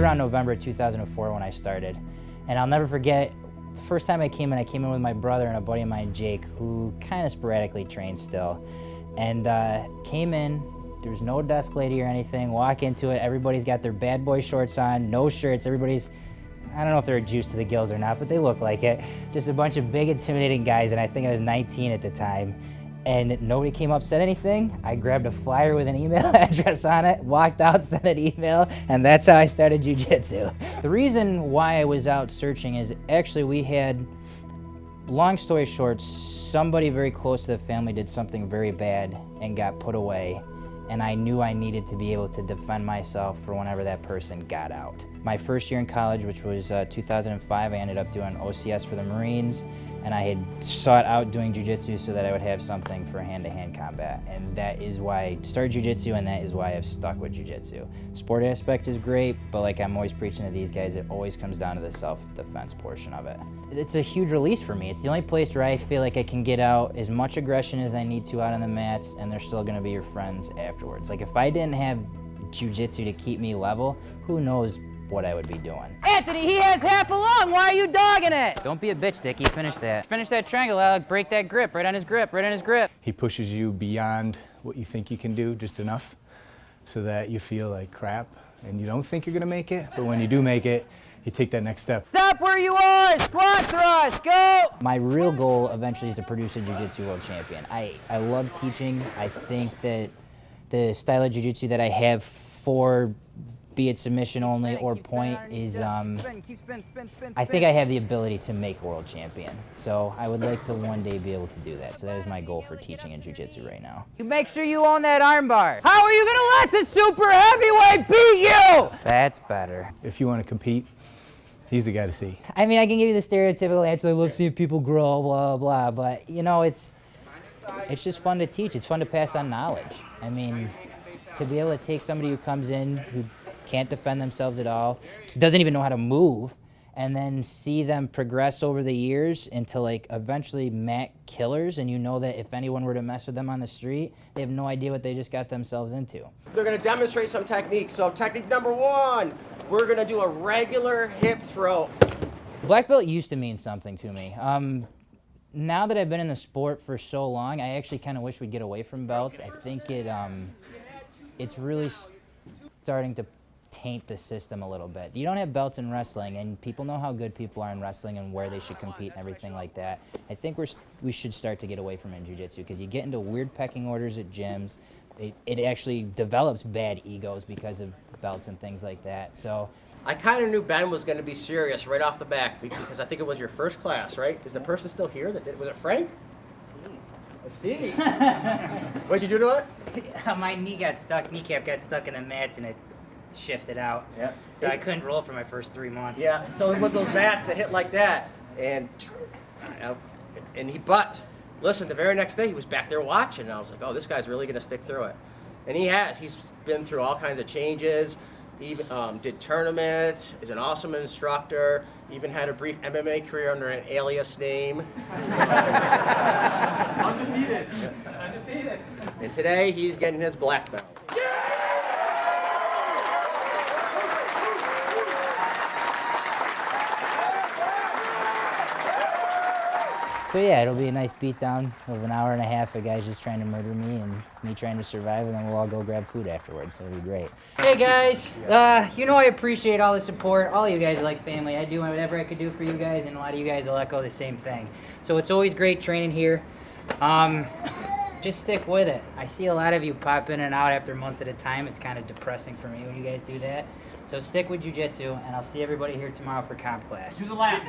around November 2004 when I started. And I'll never forget, the first time I came in with my brother and a buddy of mine, Jake, who kind of sporadically trains still. And came in, there was no desk lady or anything, walk into it, everybody's got their bad boy shorts on, no shirts, everybody's, I don't know if they're juiced to the gills or not, but they look like it. Just a bunch of big, intimidating guys, and I think I was 19 at the time. And nobody came up, said anything. I grabbed a flyer with an email address on it, walked out, sent an email, and that's how I started jiu-jitsu. The reason why I was out searching is actually we had, long story short, somebody very close to the family did something very bad and got put away. And I knew I needed to be able to defend myself for whenever that person got out. My first year in college, which was 2005, I ended up doing OCS for the Marines, and I had sought out doing jiu-jitsu so that I would have something for hand-to-hand combat. And that is why I started jiu-jitsu, and that is why I've stuck with jiu-jitsu. Sport aspect is great, but like I'm always preaching to these guys, it always comes down to the self-defense portion of it. It's a huge release for me. It's the only place where I feel like I can get out as much aggression as I need to out on the mats, and they're still gonna be your friends afterwards. Like if I didn't have jiu-jitsu to keep me level, who knows what I would be doing. Anthony, he has half a lung. Why are you dogging it? Don't be a bitch, Dickie. Finish that. Finish that triangle, Alec. Break that grip. Right on his grip. Right on his grip. He pushes you beyond what you think you can do, just enough, so that you feel like crap and you don't think you're gonna make it, but when you do make it, you take that next step. Stop where you are. Squat thrust. Go. My real goal eventually is to produce a jiu-jitsu world champion. I love teaching. I think that the style of jiu-jitsu that I have for, be it submission only or point, is I think I have the ability to make a world champion. So I would like to one day be able to do that. So that is my goal for teaching in jiu-jitsu right now. You make sure you own that arm bar. How are you gonna let the super heavyweight beat you? That's better. If you want to compete, he's the guy to see. I mean, I can give you the stereotypical answer, I love seeing people grow, blah, blah, but you know, it's just fun to teach. It's fun to pass on knowledge. I mean, to be able to take somebody who comes in, who can't defend themselves at all, doesn't even know how to move, and then see them progress over the years into like eventually mat killers, and you know that if anyone were to mess with them on the street, they have no idea what they just got themselves into. They're gonna demonstrate some techniques. So technique number one, we're gonna do a regular hip throw. Black belt used to mean something to me. Now that I've been in the sport for so long, I actually kind of wish we'd get away from belts. I think it's really starting to taint the system a little bit. You don't have belts in wrestling, and people know how good people are in wrestling and where they should compete and everything like that. I think we should start to get away from it in jiu-jitsu, because you get into weird pecking orders at gyms. It actually develops bad egos because of belts and things like that. So I kind of knew Ben was going to be serious right off the bat because I think it was your first class, right? Is the person still here that did? Was it Frank? Steve. What'd you do to it? My kneecap got stuck in the mats, and it shifted out. Yeah. So I couldn't roll for my first 3 months. Yeah. So with those mats that hit like that, and listen, the very next day he was back there watching, and I was like, oh, this guy's really gonna stick through it. And he has. He's been through all kinds of changes. He even did tournaments, is an awesome instructor, even had a brief MMA career under an alias name. Undefeated. Undefeated. And today he's getting his black belt. So yeah, it'll be a nice beatdown of an hour and a half of guys just trying to murder me and me trying to survive, and then we'll all go grab food afterwards, so it'll be great. Hey guys, you know I appreciate all the support. All you guys are like family. I do whatever I could do for you guys, and a lot of you guys will echo the same thing. So it's always great training here. Just stick with it. I see a lot of you pop in and out after months at a time. It's kind of depressing for me when you guys do that. So stick with jiu-jitsu, and I'll see everybody here tomorrow for comp class. To the left.